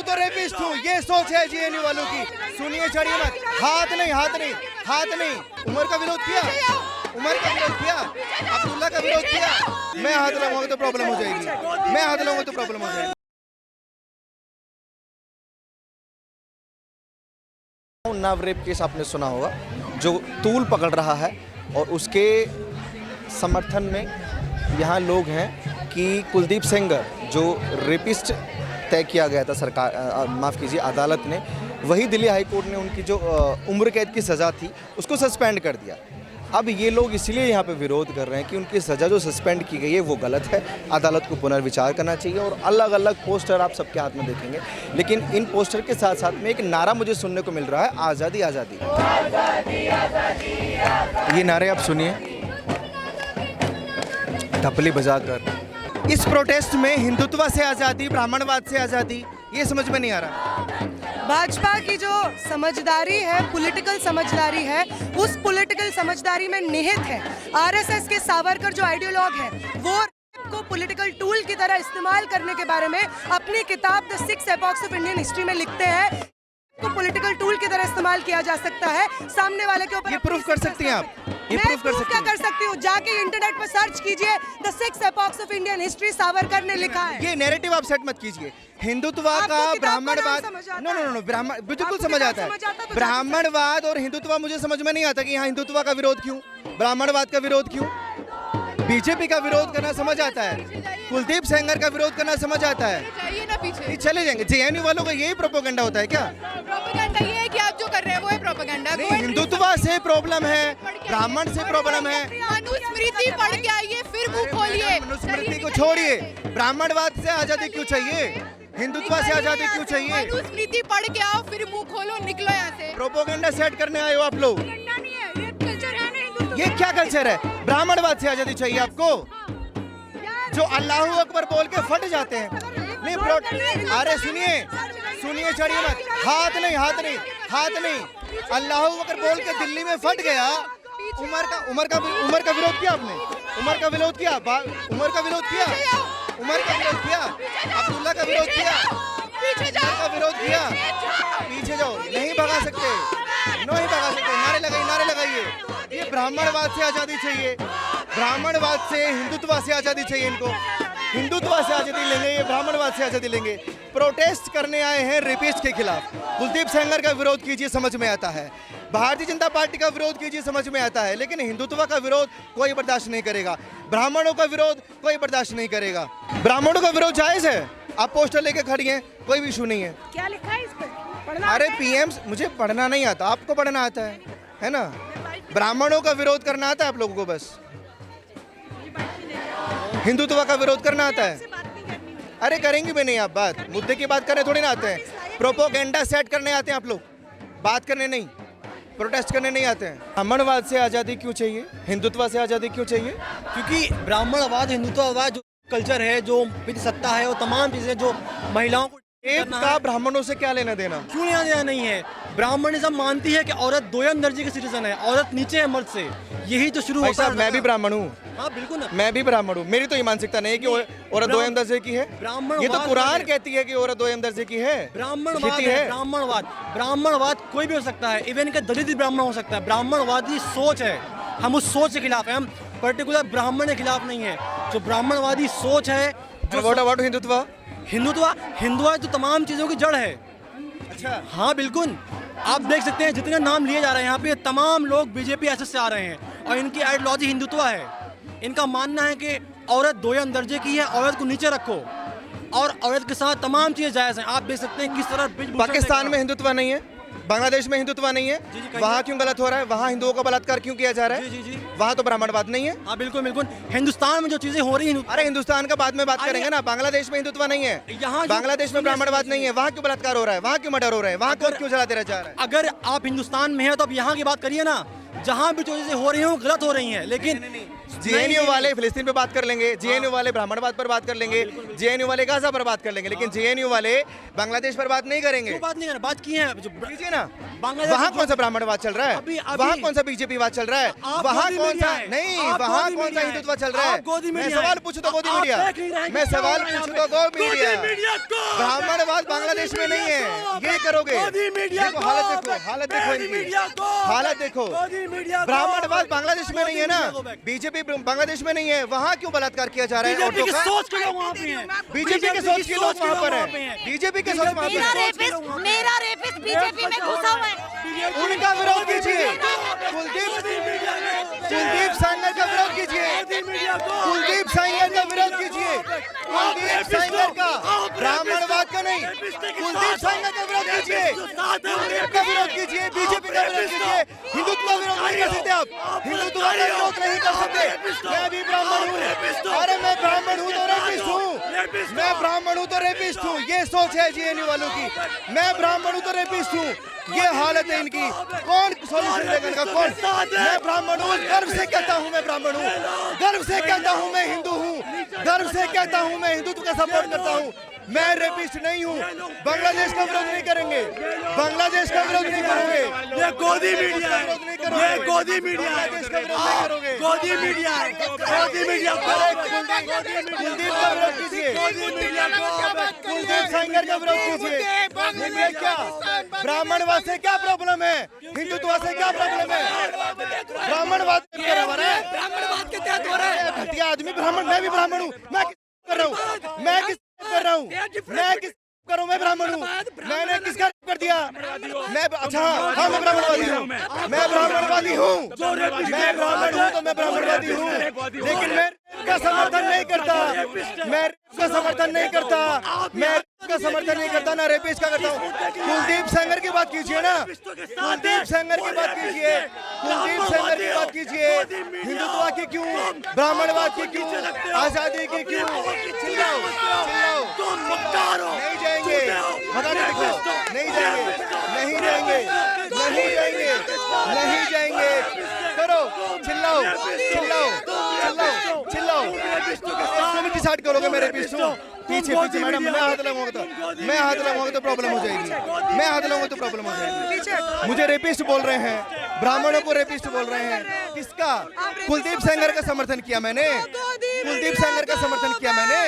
तो रेपिस्ट हूँ, ये सोच है जेएनयू वालों की। सुनिए, चढ़िए मत, हाथ नहीं, हाथ नहीं, हाथ नहीं। उमर का विरोध किया, उमर का विरोध किया, अब्दुल्ला का विरोध किया। मैं हाथ लगाऊंगा तो प्रॉब्लम हो जाएगी, मैं हाथ लगाऊंगा तो प्रॉब्लम हो जाएगी। उन्नाव रेप केस आपने सुना होगा, जो तूल पकड़ रहा है, और उसके समर्थन में यहाँ लोग हैं कि कुलदीप सेंगर जो रेपिस्ट तय किया गया था सरकार, माफ़ कीजिए, अदालत ने, वही दिल्ली हाई कोर्ट ने उनकी जो उम्र कैद की सज़ा थी उसको सस्पेंड कर दिया। अब ये लोग इसलिए यहाँ पे विरोध कर रहे हैं कि उनकी सज़ा जो सस्पेंड की गई है वो गलत है, अदालत को पुनर्विचार करना चाहिए। और अलग अलग पोस्टर आप सबके हाथ में देखेंगे, लेकिन इन पोस्टर के साथ साथ में एक नारा मुझे सुनने को मिल रहा है, आज़ादी आज़ादी। ये नारे आप सुनिए, थपली बजाकर। इस प्रोटेस्ट में हिंदुत्व से आज़ादी, ब्राह्मणवाद से आज़ादी, ये समझ में नहीं आ रहा। भाजपा की जो समझदारी है, पॉलिटिकल समझदारी है, उस पॉलिटिकल समझदारी में निहित है आरएसएस के सावरकर जो आइडियोलॉग है, वो को पॉलिटिकल टूल की तरह इस्तेमाल करने के बारे में अपनी किताब the 6 epochs of Indian history में लिखते हैं। को पॉलिटिकल टूल की तरह इस्तेमाल किया जा सकता है सामने वाले के ऊपर। ये प्रूफ कर सकती हैं आप? ये प्रूफ कर सकती हैं? कर सकती हूँ, जाके इंटरनेट पर सर्च कीजिए, the 6 epochs of Indian history, Savarkar ने लिखा है। ये नैरेटिव आप सेट मत कीजिए। हिंदुत्व का ब्राह्मणवाद, नो, ब्राह्मण बिल्कुल समझ आता है। ब्राह्मणवाद और हिंदुत्व मुझे समझ में नहीं आता कि यहाँ हिंदुत्व का विरोध क्यों, ब्राह्मणवाद का विरोध क्यों। बीजेपी का विरोध करना समझ आता है, कुलदीप सेंगर का विरोध करना समझ आता है, ना पीछे चले जाएंगे। जेएनयू वालों का यही प्रोपेगेंडा होता है क्या? प्रोपेगेंडा ये है कि आप जो कर रहे हैं वो है प्रोपेगेंडा। हिंदुत्व से प्रॉब्लम है, ब्राह्मण से प्रॉब्लम है। मनुस्मृति पढ़ के आइए, फिर मुंह खोलिए। मनुस्मृति को छोड़िए, ब्राह्मणवाद से आजादी क्यों चाहिए, हिंदुत्व से आजादी क्यों चाहिए? मनुस्मृति पढ़ के आओ, फिर मुंह खोलो, निकलो यहाँ से। प्रोपेगेंडा सेट करने आए हो आप लोग। ये क्या कल्चर है? ब्राह्मणवाद से आजादी चाहिए आपको, जो अल्लाहू अकबर बोल के फट जाते हैं। नहीं, अरे सुनिए, सुनिए, चढ़िए मत, हाथ नहीं, हाथ नहीं, हाथ नहीं। अल्लाहू अकबर बोल के दिल्ली में फट गया। उमर का विरोध किया आपने, उमर का विरोध किया, उमर का विरोध किया, उमर का विरोध किया, अब्दुल्ला का विरोध किया, का विरोध किया। पीछे जाओ, नहीं भगा सकते, नहीं भगा सकते। नारे लगाइए, नारे लगाइए। ये ब्राह्मणवाद से आजादी चाहिए, ब्राह्मणवाद से, हिंदुत्व से आजादी चाहिए इनको। हिंदुत्व से आजादी लेंगे, ये ब्राह्मणवाद से आजादी लेंगे। प्रोटेस्ट करने आए हैं रेपिस्ट के खिलाफ। कुलदीप सेंगर का विरोध कीजिए, समझ में आता है। भारतीय जनता पार्टी का विरोध कीजिए, समझ में आता है। लेकिन हिंदुत्व का विरोध कोई बर्दाश्त नहीं करेगा, ब्राह्मणों का विरोध कोई बर्दाश्त नहीं करेगा। ब्राह्मणों का विरोध जायज है, आप पोस्टर लेके खड़ी हैं, कोई भी इशू नहीं है। क्या लिखा है इस पर? अरे पीएम, मुझे पढ़ना नहीं आता, आपको पढ़ना आता है ना? ब्राह्मणों का विरोध करना आता है आप लोगों को, बस हिंदुत्व का विरोध करना आता है। अरे करेंगे भी नहीं आप बात, मुद्दे की बात करने थोड़ी ना आते हैं। प्रोपोगेंडा सेट करने आते हैं आप लोग, बात करने नहीं, प्रोटेस्ट करने नहीं आते हैं। ब्राह्मणवाद से आज़ादी क्यों चाहिए, हिंदुत्व से आज़ादी क्यों चाहिए? क्योंकि ब्राह्मणवाद, हिंदुत्ववाद जो कल्चर है, जो सत्ता है, वो तमाम चीज़ें जो महिलाओं को का ब्राह्मणों से क्या लेना देना? क्यों लेना देना नहीं है। ब्राह्मणिज्म मानती है कि औरत दोयम दर्जे की सिटीजन है, औरत नीचे है मर्द से। यही तो शुरू होता है। मैं भी ब्राह्मण हूँ। हाँ बिल्कुल ना, मैं भी ब्राह्मण हूँ। मेरी तो ये मानसिकता नहीं है कि औरत दोयम दर्जे की है। ये तो कुरान कहती है कि औरत दोयम दर्जे की है। ब्राह्मणवाद है, ब्राह्मणवाद कोई भी हो सकता है, इवन का दलित ब्राह्मण हो सकता है। ब्राह्मणवादी सोच है, हम उस सोच के खिलाफ हैं। हम पर्टिकुलर ब्राह्मण के खिलाफ नहीं है। जो ब्राह्मणवादी सोच है, जो हिंदुत्व, हिंदुत्व तो तमाम चीज़ों की जड़ है। अच्छा, हाँ बिल्कुल, आप देख सकते हैं जितने नाम लिए जा रहे हैं यहाँ पे, तमाम लोग बीजेपी एसएस से आ रहे हैं और इनकी आइडियोलॉजी हिंदुत्व है। इनका मानना है कि औरत दोयम दर्जे की है, औरत को नीचे रखो, और औरत के साथ तमाम चीज़ें जायज़ हैं। आप देख सकते हैं किस तरह पाकिस्तान में हिंदुत्व नहीं है, बांग्लादेश में हिंदुत्व नहीं है, वहाँ क्यों गलत हो रहा है? वहाँ हिंदुओं का बलात्कार क्यों किया जा रहा है? जी। वहाँ तो ब्राह्मणवाद नहीं है। हाँ बिल्कुल बिल्कुल, हिंदुस्तान में जो चीज़ें हो रही हैं, अरे हिंदुस्तान का बाद में बात करेंगे ना। बांग्लादेश में हिंदुत्व नहीं है, यहाँ बांग्लादेश में ब्राह्मणवाद नहीं है, वहाँ क्यों बलात्कार हो रहा है, वहाँ क्यों मर्डर हो रहा है, वहाँ क्यों जलाते जा रहा है? अगर आप हिंदुस्तान में हैं तो आप यहाँ की बात करिए ना। जहाँ भी जो चीज़ें हो रही हैं वो गलत हो रही हैं, लेकिन जेएनयू वाले फिलिस्तीन पे बात कर लेंगे, जेएनयू वाले ब्राह्मणवाद पर बात कर लेंगे, जेएनयू वाले गाजा पर बात कर लेंगे, लेकिन जेएनयू वाले बांग्लादेश पर बात नहीं करेंगे। क्यों बात नहीं करना, बात की है कीजिए ना। बांग्लादेश वहाँ कौन सा ब्राह्मणवाद चल रहा है, वहाँ कौन सा बीजेपी वाद चल रहा है, वहाँ कौन सा नहीं, वहाँ कौन सा हिंदुत्व चल रहा है। मैं सवाल पूछूं तो गोदी मीडिया, मैं सवाल पूछूं तो गोदी मीडिया। ब्राह्मणवाद बांग्लादेश में नहीं है, ये करोगे। देखो हालत देखो इनकी, हालत देखो। ब्राह्मणवाद बांग्लादेश में नहीं है ना, बीजेपी बांग्लादेश में नहीं है, वहाँ क्यों बलात्कार किया जा रहा है औरतों का? बीजेपी के सोच के लोग वहाँ पर हैं, बीजेपी के सोच वहाँ पर। मेरा रेपिस्ट बीजेपी में घुसा हुआ है। उनका विरोध कीजिए, कुलदीप सेंगर का विरोध कीजिए, कुलदीप सेंगर का विरोध कीजिए, कुलदीप सेंगर का, ब्राह्मणवाद का नहीं, कुलदीप सेंगर का विरोध कीजिए, कुलदीप का विरोध कीजिए, बीजेपी का विरोध कीजिए। हिंदुत्व का विरोध नहीं कर सकते आप, हिंदुत्व का विरोध नहीं कर सकते। मैं भी ब्राह्मण हूँ, अरे मैं ब्राह्मण हूँ तो रेपिस्ट हूँ, मैं ब्राह्मण हूँ तो रेपिस्ट हूँ, ये सोच है जेएनयू वालों की। मैं ब्राह्मण हूँ तो रेपिस्ट हूँ, ये हालत है इनकी। कौन सोल्यूशन देगा इनका, कौन? मैं ब्राह्मण हूँ, गर्व से कहता हूँ मैं ब्राह्मण हूँ, गर्व से कहता हूँ मैं हिंदू हूँ, गर्व से कहता हूँ मैं हिंदुत्व का सपोर्ट करता हूँ। मैं रेपिस्ट नहीं हूँ। बांग्लादेश का विरोध नहीं करेंगे, बांग्लादेश का विरोध नहीं करोगे, ये गोदी मीडिया है, ये गोदी मीडिया है, बांग्लादेश का विरोध नहीं करोगे, गोदी मीडिया है, गोदी मीडिया। कुलदीप का विरोध कीजिए, कुलदीप सेंगर का विरोध कीजिए। ये क्या ब्राह्मणवाद से क्या प्रॉब्लम है, हिंदुत्व से क्या प्रॉब्लम है? ब्राह्मणवाद ब्राह्मणवाद के तहत हो रहा है। घटिया आदमी ब्राह्मण, मैं भी ब्राह्मण हूँ, मैं किस कर रहा हूँ, मैं किस कर रहा हूँ, मैं किस करूँ, मैं ब्राह्मण हूँ, मैंने किसका कर दिया? मैं अच्छा हाँ मैं ब्राह्मणवादी हूँ, मैं ब्राह्मणवादी हूँ, मैं ब्राह्मण हूँ तो मैं ब्राह्मणवादी हूँ, लेकिन मैं का समर्थन नहीं करता, मैं का समर्थन नहीं करता, मैं का समर्थन नहीं करता, ना रेपिस्ट का करता हूँ। कुलदीप सेंगर की बात कीजिए ना, कुलदीप सेंगर की बात कीजिए, कुलदीप सेंगर की बात कीजिए। हिंदुत्व की क्यों, ब्राह्मणवाद की क्यों, आजादी की क्यों? चिल्लाओ चिल्लाओ, नहीं जाएंगे, भगाने देखो, नहीं जाएंगे, नहीं जाएंगे, नहीं जाएंगे, नहीं जाएंगे। करो चिल्लाओ चिल्लाओ चिल्लाओ चिल्लाओ, तुम डिसाइड करोगे मेरे पीछे पीछे पीछे। मैडम मैं हाथ लगाऊंगा तो, मैं हाथ लगाऊंगा तो प्रॉब्लम हो जाएगी, मैं हाथ लगाऊंगा तो प्रॉब्लम हो जाएगी। मुझे रेपिस्ट बोल रहे हैं, ब्राह्मणों को रेपिस्ट बोल रहे हैं, किसका? कुलदीप सेंगर का समर्थन किया मैंने, कुलदीप सेंगर का समर्थन किया मैंने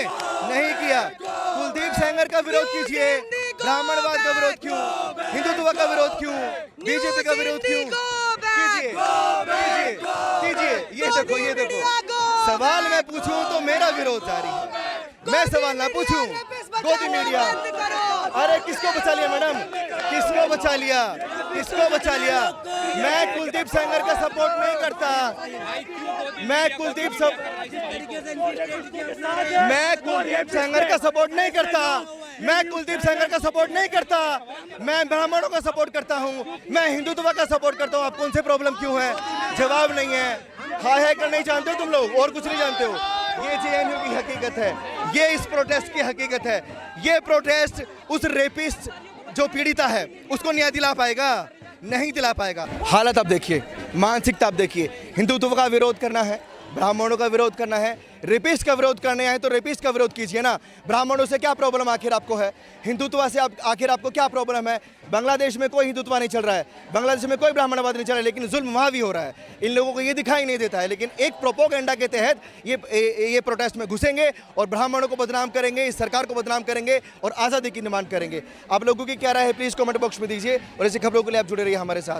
नहीं किया। कुलदीप सेंगर का विरोध कीजिए, ब्राह्मणवाद का विरोध क्यों, हिंदुत्व का विरोध क्यों, बीजेपी का विरोध क्यों? कीजिए कीजिए कीजिए। ये देखो सवाल मैं पूछूं तो मेरा विरोध जारी है, मैं सवाल ना पूछूं। गोदी मीडिया, अरे किसको बचा लिया मैडम, किसको बचा लिया, किसको बचा लिया? मैं कुलदीप सेंगर का सपोर्ट नहीं करता, मैं कुलदीप सेंगर का सपोर्ट नहीं करता, मैं कुलदीप सेंगर का सपोर्ट नहीं करता, मैं ब्राह्मणों का सपोर्ट करता हूँ, मैं हिंदुत्व का सपोर्ट करता हूँ। आपको उनसे प्रॉब्लम क्यों है? जवाब नहीं है। हाय हाय कर नहीं जानते हो तुम लोग, और कुछ नहीं जानते हो। ये जेएनयू की हकीकत है, ये इस प्रोटेस्ट की हकीकत है। ये प्रोटेस्ट उस रेपिस्ट जो पीड़िता है उसको न्याय दिला पाएगा? नहीं दिला पाएगा। हालत आप देखिए, मानसिकता आप देखिए। हिंदुत्व का विरोध करना है, ब्राह्मणों का विरोध करना है, रेपिस्ट का विरोध करने आए तो रेपिस्ट का विरोध कीजिए ना। ब्राह्मणों से क्या प्रॉब्लम आखिर आपको है, हिंदुत्व से आखिर आपको क्या प्रॉब्लम है? बांग्लादेश में कोई हिंदुत्व नहीं चल रहा है, बांग्लादेश में कोई ब्राह्मणवाद नहीं चल रहा है, लेकिन जुल्म वहाँ भी हो रहा है। इन लोगों को ये दिखाई नहीं देता है, लेकिन एक प्रोपोगेंडा के तहत ये प्रोटेस्ट में घुसेंगे और ब्राह्मणों को बदनाम करेंगे, इस सरकार को बदनाम करेंगे और आज़ादी की डिमांड करेंगे। आप लोगों की क्या राय है प्लीज़ कमेंट बॉक्स में दीजिए, और ऐसी खबरों के लिए आप जुड़े रहिए हमारे साथ।